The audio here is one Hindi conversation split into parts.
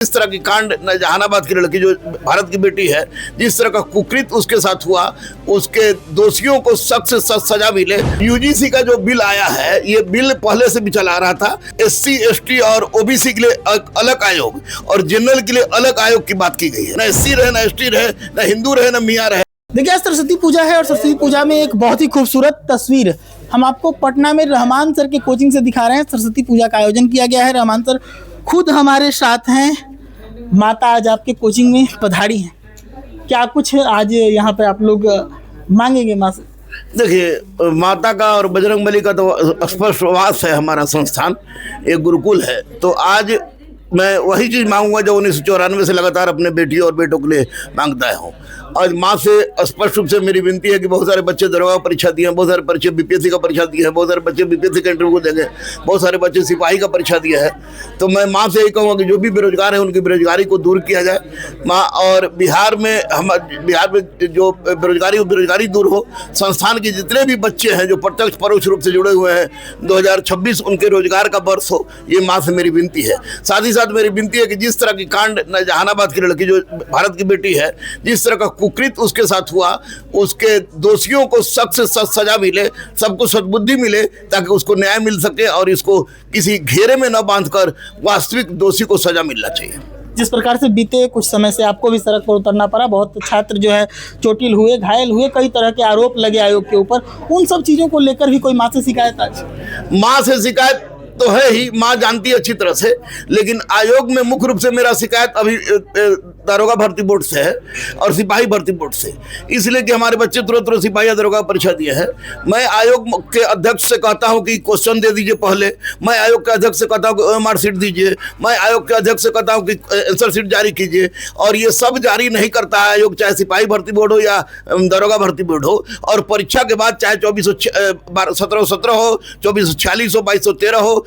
इस तरह की कांड जहानाबाद की लड़की जो भारत की बेटी है, जिस तरह का कुकृत उसके साथ हुआ, उसके दोषियों को सख्त से सख्त सजा मिले। यूजीसी का जो बिल आया है, ये बिल पहले से भी चला आ रहा था। एससी, एसटी और ओबीसी के लिए अलग आयोग और जनरल के लिए अलग आयोग की बात की गई है। ना एससी रहे, ना एसटी रहे, ना हिंदू रहे, ना मियाँ रहे। देखिए, आज सरस्वती पूजा है और सरस्वती पूजा में एक बहुत ही खूबसूरत तस्वीर हम आपको पटना में रहमान सर के कोचिंग से दिखा रहे हैं। सरस्वती पूजा का आयोजन किया गया है। रहमान सर खुद हमारे साथ हैं। माता आज आपके कोचिंग में पधारी हैं, क्या कुछ आज यहाँ पे आप लोग मांगेंगे माँ से? देखिए, माता का और बजरंगबली का तो स्पष्ट वास है। हमारा संस्थान एक गुरुकुल है, तो आज मैं वही चीज़ मांगूंगा जो 1994 से लगातार अपने बेटियों और बेटों के लिए मांगता आया हूँ। आज माँ से स्पष्ट रूप से मेरी विनती है कि बहुत सारे बच्चे दरोगा परीक्षा दिए हैं, बहुत सारे बच्चे बीपीएससी का परीक्षा दिए हैं, बहुत सारे बच्चे बीपीएससी का इंटरव्यू देंगे, बहुत सारे बच्चे सिपाही का परीक्षा दिया है। तो मैं माँ से यही कहूँगा कि जो भी बेरोजगार है उनकी बेरोजगारी को दूर किया जाए माँ। और बिहार में जो बेरोजगारी दूर हो। संस्थान के जितने भी बच्चे हैं जो प्रत्यक्ष परोक्ष रूप से जुड़े हुए हैं, 2026 उनके रोजगार का वर्ष हो, ये माँ से मेरी विनती है। साथ ही साथ मेरी विनती है कि जिस तरह की कांड जहानाबाद की लड़की जो भारत की बेटी है, जिस तरह का कुकृत उसके साथ हुआ, उसके दोषियों को सख्त से सख्त सजा मिले, सबको सद्बुद्धि मिले, ताकि उसको न्याय मिल सके और इसको किसी घेरे में न बांधकर वास्तविक दोषी को सजा मिलना चाहिए। जिस प्रकार से बीते कुछ समय से आपको भी सड़क पर उतरना पड़ा, बहुत छात्र जो है चोटिल हुए, घायल हुए, कई तरह के आरोप लगे आयोग के ऊपर, उन सब चीज़ों को लेकर भी कोई माँ से शिकायत? आज माँ से शिकायत तो है ही, माँ जानती है अच्छी तरह से, लेकिन आयोग में मुख्य रूप से मेरा शिकायत अभी दारोगा भर्ती बोर्ड से है और सिपाही भर्ती बोर्ड से, इसलिए कि हमारे बच्चे तुरंत सिपाही या दारोगा परीक्षा दिए हैं। मैं आयोग के अध्यक्ष से कहता हूं कि क्वेश्चन दे दीजिए पहले, मैं आयोग के अध्यक्ष से कहता हूं कि ओएमआर सीट दीजिए, मैं आयोग के अध्यक्ष से कहता हूं कि आंसर सीट जारी कीजिए, और ये सब जारी नहीं करता है आयोग, चाहे सिपाही भर्ती बोर्ड हो या दारोगा भर्ती बोर्ड हो। और परीक्षा के बाद चाहे 1717 हो, 2446 हो, 2213 हो,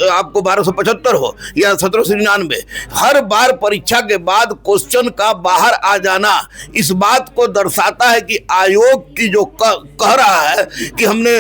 आपको 1275 हो या 1799, हर बार परीक्षा के बाद क्वेश्चन का बाहर आ जाना इस बात को दर्शाता है कि आयोग की जो कह रहा है कि हमने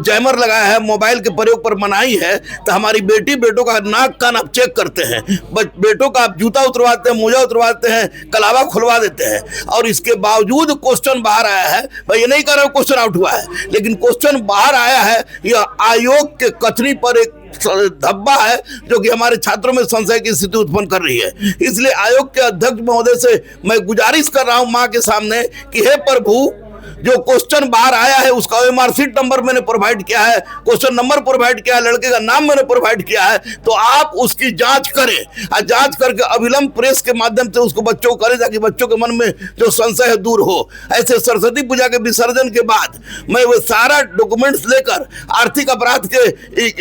जैमर लगाया है, मोबाइल के प्रयोग पर मनाही है, तो हमारी बेटी बेटों का नाक कान आप चेक करते हैं, बेटों का आप जूता उतरवाते हैं, मोजा उतरवाते हैं, कलावा खुलवा देते हैं, और इसके बावजूद क्वेश्चन बाहर आया है। मैं ये नहीं कह रहा हूं क्वेश्चन आउट हुआ है, लेकिन क्वेश्चन बाहर आया है। यह आयोग के कथनी पर एक धब्बा है जो कि हमारे छात्रों में संशय की स्थिति उत्पन्न कर रही है। इसलिए आयोग के अध्यक्ष महोदय से मैं गुजारिश कर रहा हूं मां के सामने कि हे प्रभु, जो क्वेश्चन बाहर आया है उसका ओएमआर सीट नंबर मैंने प्रोवाइड किया है, क्वेश्चन नंबर प्रोवाइड किया है, लड़के का नाम मैंने प्रोवाइड किया है, तो आप उसकी जांच करें और जांच करके अविलंब प्रेस के माध्यम से उसको बच्चों को करें, ताकि बच्चों के मन में जो संशय है दूर हो। ऐसे सरस्वती पूजा के विसर्जन के बाद मैं वो सारा डॉक्यूमेंट्स लेकर आर्थिक अपराध के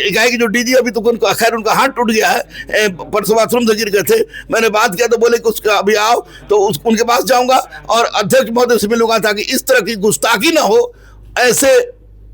इकाई की जो डीजी, अभी तो खैर उनका हाथ टूट गया है, परसों बाथरूम से गिर गए थे, मैंने बात किया तो बोले कि उसका अभी आओ, तो उनके पास जाऊंगा और अध्यक्ष महोदय से मिलूंगा, ताकि इस तरह की गुस्ताखी ना हो। ऐसे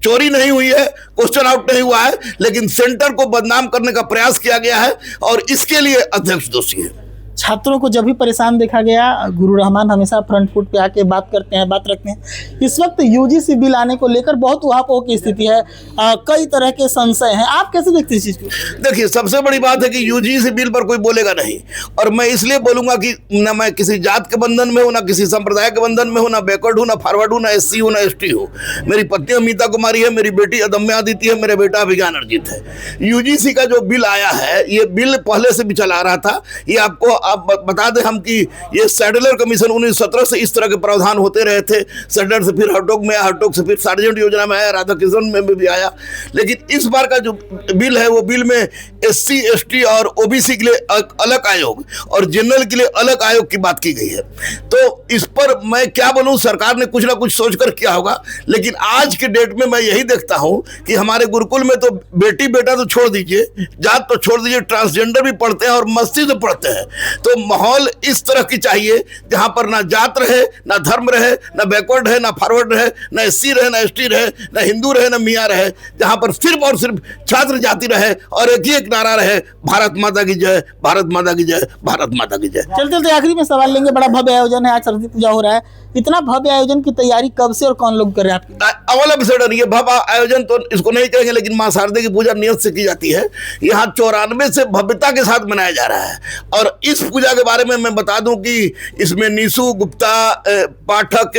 चोरी नहीं हुई है, क्वेश्चन आउट नहीं हुआ है, लेकिन सेंटर को बदनाम करने का प्रयास किया गया है और इसके लिए अध्यक्ष दोषी है। छात्रों को जब भी परेशान देखा गया, गुरु रहमान हमेशा फ्रंट फुट पे आके बात करते हैं, बात रखते हैं। इस वक्त यूजीसी बिल आने को लेकर बहुत उहापोह की स्थिति है, कई तरह के संशय हैं, आप कैसे देखते हैं इस चीज़ को? देखिए, सबसे बड़ी बात है कि यूजीसी बिल पर कोई बोलेगा नहीं, और मैं इसलिए बोलूंगा कि ना मैं किसी जात के बंधन में हूँ, ना किसी संप्रदाय के बंधन में हूँ, ना बैकवर्ड हूँ, ना फॉरवर्ड हूँ, ना एससी हूँ, ना एसटी हूँ। मेरी पत्नी अमिता कुमारी है, मेरी बेटी अदम्य अदिति है, मेरा बेटा अभिज्ञान अर्जित है। यूजीसी का जो बिल आया है, ये बिल पहले से भी चला आ रहा था। ये आपको आप बता दें हम कि ये सैडलर कमीशन 1917 से इस तरह के प्रावधान होते रहे थे। सैडलर से फिर हरटोग में आया, हरटोग से फिर सार्जेंट योजना में आया, राधा कृष्ण में भी आया। लेकिन इस बार का जो बिल है, वो बिल में एससी, एसटी और ओबीसी के लिए अलग आयोग और जनरल के लिए अलग आयोग की बात की गई है। तो इस पर मैं क्या बोलूं, सरकार ने कुछ ना कुछ सोचकर किया होगा, लेकिन आज के डेट में मैं यही देखता हूं कि हमारे गुरुकुल में तो बेटी बेटा तो छोड़ दीजिए, जात तो छोड़ दीजिए, ट्रांसजेंडर भी पढ़ते हैं और मस्ती से पढ़ते हैं। तो तो माहौल इस तरह की चाहिए जहां पर ना जात रहे, ना धर्म रहे, ना बैकवर्ड रहे, ना फॉरवर्ड रहे, ना एससी रहे, ना एसटी रहे, ना हिंदू रहे, ना मियाँ रहे, जहां पर सिर्फ और सिर्फ छात्र जाति रहे और एक ही एक नारा रहे, भारत माता की जय, भारत माता की जय, भारत माता की जय। चलते चलते आखिरी में सवाल लेंगे। बड़ा भव्य आयोजन है, आज सरस्वती पूजा हो रहा है, इतना भव्य आयोजन की तैयारी कब से और कौन लोग कर रहे हैं आपकी? अवल सडन ये भव्य आयोजन तो इसको नहीं कहेंगे, लेकिन मां शारदे की पूजा नियत से की जाती है। यहाँ 94 से भव्यता के साथ मनाया जा रहा है। और इस पूजा के बारे में मैं बता दूं कि इसमें नीसू गुप्ता, पाठक,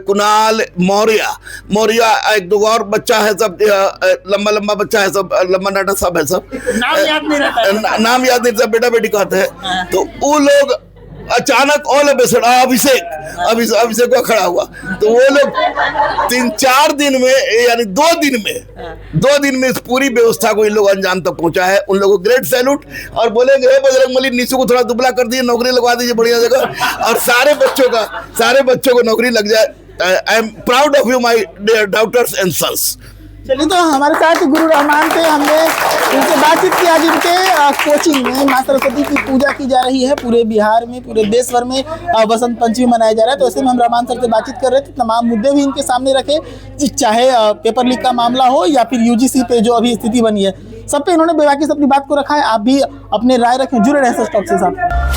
कुणाल, मौर्य, एक दो और बच्चा है, सब लंबा लंबा बच्चा है, सब लंबा नाटा सब है, सब नाम याद नहीं रहता, नाम याद नहीं, सब बेटा बेटी कहते हैं। तो वो लोग अचानक अभिषेक को खड़ा हुआ, तो वो लोग 3-4 दिन में, यानी 2 दिन में इस पूरी व्यवस्था को इन लोग अंजाम तक पहुंचा है। उन लोगों को ग्रेट सैल्यूट। और बोलेंगे बजरंगबली नीसू को थोड़ा दुबला कर दिए, नौकरी लगवा दीजिए बढ़िया जगह, और सारे बच्चों को नौकरी लग जाए। I am proud of you my dear daughters and sons. चलिए, तो हमारे साथ गुरु रहमान थे, हमने उनसे बातचीत की। आज इनके कोचिंग में माँ सरस्वती की पूजा की जा रही है, पूरे बिहार में, पूरे देश भर में वसंत पंचमी मनाया जा रहा है। तो ऐसे में हम रहमान सर से बातचीत कर रहे थे, तमाम मुद्दे भी इनके सामने रखे, चाहे पेपर लीक का मामला हो या फिर यूजीसी पे जो अभी स्थिति बनी है, सब पे इन्होंने बेबाकी से अपनी बात को रखा है। आप भी अपने राय रखें, जुड़े रहे स्टॉक के साथ।